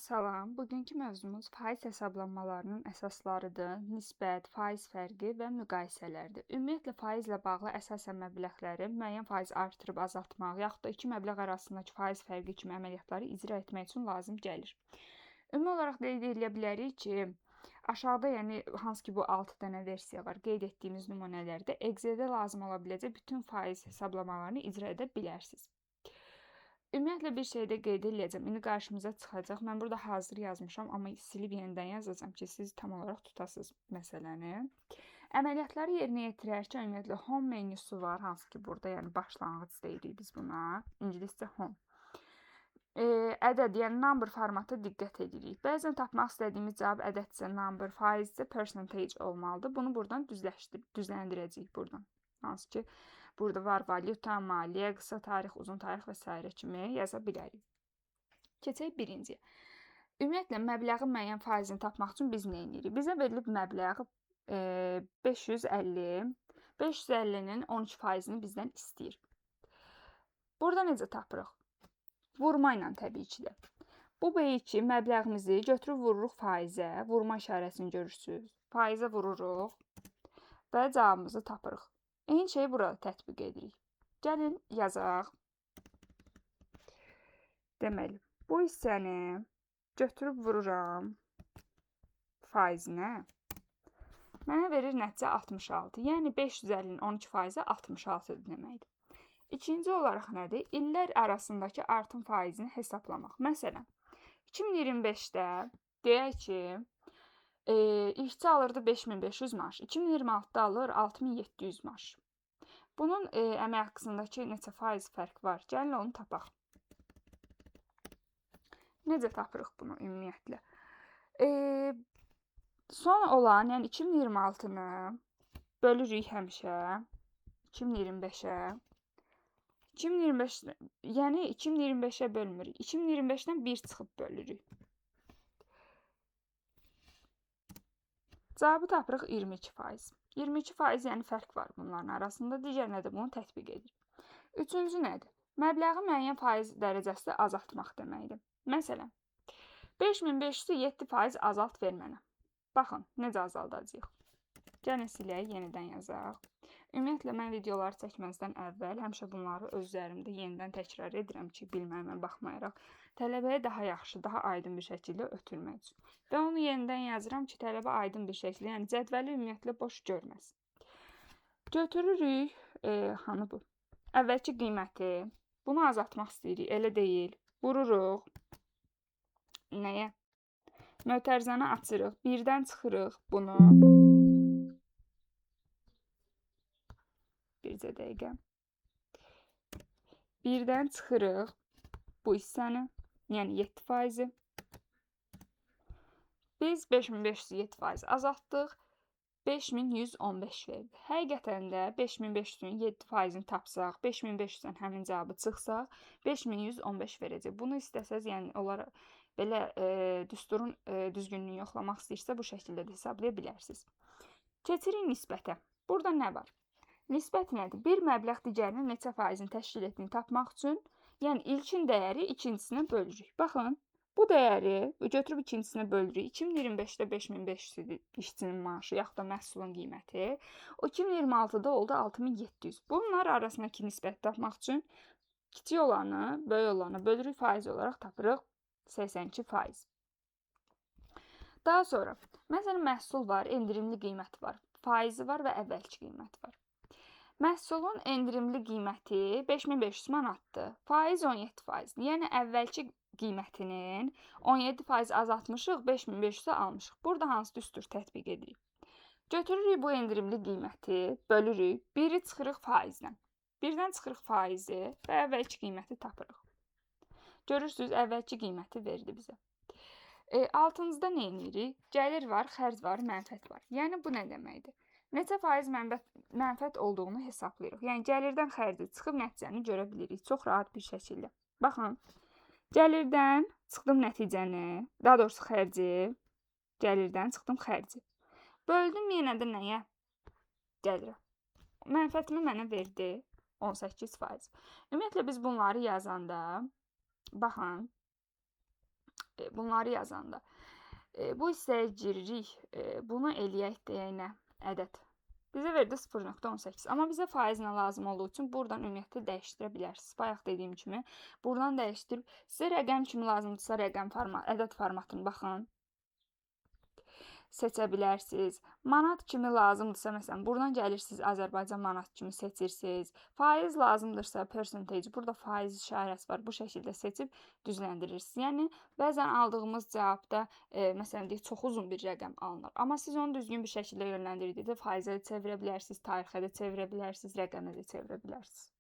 Salam, bugünkü mövzumuz faiz hesablanmalarının əsaslarıdır, nisbət, faiz fərqi və müqayisələrdir. Ümumiyyətlə, faizlə bağlı əsasən məbləğləri müəyyən faiz artırıb azaltmaq, yaxud da iki məbləğ arasındakı faiz fərqi kimi əməliyyatları icra etmək üçün lazım gəlir. Ümumi olaraq qeyd edə bilərik ki, aşağıda, yəni hansı ki bu 6 dənə versiya var, qeyd etdiyimiz nümunələrdə Excel-də lazım ola biləcək bütün faiz hesablamalarını icra edə bilərsiniz. Ümumiyyətlə bir şey də qeyd eləyəcəm. İndi qarşımıza çıxacaq. Mən burada hazır yazmışam, amma silib yenidən yazacağam ki, siz tam olaraq tutasınız məsələni. Əməliyyatları yerinə yetirərkən ümumiyyətlə home menüsü var, hansı ki burada, yəni başlanğıc deyirik biz buna. İngiliscə home. Ədəd, yəni number formatı diqqət edirik. Bəzən tapmaq istədiyimiz cavab ədədsə number, faizsə percentage olmalıdır. Bunu buradan düzləndirəcəyik buradan. Hansı ki, burada var valyuta, maliyyə, qısa tarix, uzun tarix və s. kimi yaza bilərik. Keçək birinciyə. Ümumiyyətlə, məbləğin müəyyən faizini tapmaq üçün biz nə edirik? Bizə verilib məbləğ 550. 550-nin 12 faizini bizdən istəyir. Burada necə tapırıq? Vurma ilə təbii ki də. Bu beyik ki, məbləğimizi götürüb vururuq faizə, vurma işarəsini görürsünüz. Faizə vururuq və cavabımızı tapırıq. Eyni şeyi burada tətbiq edirik. Gəlin yazaq. Deməli, bu hissəni götürüb vururam faizinə. Mənə verir nəticə 66. Yəni 550-nin 12 faizi 66 deməkdir. İkinci olaraq nədir? İllər arasındakı artım faizini hesablamaq. Məsələn, 2025-də deyək ki, işçi alırdı 5500 maaş, 2026-da alır 6700 maaş. Bunun əmək haqqındakı neçə faiz fərq var? Gəlin onu tapaq. Necə tapırıq bunu ümumiyyətlə? Son olan, yəni 2026-nı bölürük həmişə 2025-ə. 2025, yəni 2025-ə bölmürük. 2025-dən 1 çıxıb bölürük. Cavabı tapırıq 22%. 22%, yəni fərq var bunların arasında. Digərinə də bunu tətbiq edirik. Üçüncü nədir? Məbləği müəyyən faiz dərəcəsi azaltmaq deməkdir. Məsələn, 5500-ü 7% azalt ver mənə. Baxın, necə azaldacağıq? Gəlin silək, yenidən yazaq. Ümumiyyətlə, mən videoları çəkməzdən əvvəl həmişə bunları öz üzərimdə yenidən təkrar edirəm ki, bilməyimə baxmayaraq, tələbəyə daha yaxşı, daha aydın bir şəkildə ötürmək üçün. Və onu yenidən yazıram ki, tələbə aydın bir şəkildə, yəni cədvəli ümumiyyətlə boş görməsin. Götürürük, hanı bu? Əvvəlki qiyməti, bunu azaltmaq istəyirik, elə deyil. Vururuq. Nəyə? Mötərizəni açırıq, birdən çıxırıq bunu. Bircə dəqiqə. Birdən çıxırıq bu hissəni, yəni 7%. Biz 5500-ü 7% azaltdıq, 5115 verdi. Həqiqətən də 5500-ün 7%-ni tapsaq, 5500-dən həmin cavabı çıxsaq, 5115 verəcək. Bunu istəsəz, yəni onlara belə düsturun düzgünlüyünü yoxlamaq istəyirsə, bu şəkildə də hesablaya bilərsiniz. Keçirik nisbətə. Burada nə var? Nisbət nədir? Bir məbləğ digərinin neçə faizini təşkil etdiyini tapmaq üçün, yəni ilkin dəyəri ikincisinə bölürük. Baxın, bu dəyəri götürüb ikincisinə bölürük. 2025-də 5500 işçinin maaşı, yaxud da məhsulun qiyməti. O 2026-da oldu 6700. Bunlar arasındakı nisbəti tapmaq üçün kiçik olanı, böyük olanı bölürük, faiz olaraq tapırıq 82%. Daha sonra, məsələn, məhsul var, endirimli qiymət var, faizi var və əvvəlki qiymət var. Məhsulun endirimli qiyməti 5500 manatdır. Faiz 17%. Yəni əvvəlki qiymətinin 17% azaltmışıq, 5500-ə almışıq. Burada hansı düstur tətbiq edirik? Götürürük bu endirimli qiyməti, bölürük, biri çıxırıq faizdən. Birdən çıxırıq faizi və əvvəlki qiyməti tapırıq. Görürsünüz, əvvəlki qiyməti verdi bizə. Altımızda nə edirik? Gəlir var, xərc var, mənfət var. Yəni bu nə deməkdir? Neçə faiz mənfət olduğunu hesablayırıq. Yəni gəlirdən xərci çıxıb nəticəni görə bilirik. Çox rahat bir şəkildə. Baxın, gəlirdən çıxdım nəticəni, daha doğrusu xərci, gəlirdən çıxdım xərci. Böldüm yenə də nəyə? Gəlirə. Mənfətimi mənə verdi 18%. Ümumiyyətlə biz bunları yazanda, baxın, bunları yazanda. Bu hissəyə giririk. Bunu eləyək deyənə ədəd. Bizə verdi 0.18. Amma bizə faizlə lazım olduğu üçün buradan ümumiyyətlə dəyişdirə bilərsiniz. Bayaq dediyim kimi buradan dəyişdirib sizə rəqəm kimi lazımdırsa rəqəm ədəd formatını baxın. Seçə bilərsiniz. Manat kimi lazımdırsa, məsələn, buradan gəlirsiniz, Azərbaycan manat kimi seçirsiniz. Faiz lazımdırsa, percentage, burada faiz işarəsi var. Bu şəkildə seçib düzləndirirsiniz. Yəni, bəzən aldığımız cavabda, məsələn, deyək, çox uzun bir rəqəm alınır. Amma siz onu düzgün bir şəkildə yönləndirdikdə faizə də çevirə bilərsiniz, tarixə də çevirə bilərsiniz, rəqəmə də çevirə bilərsiniz.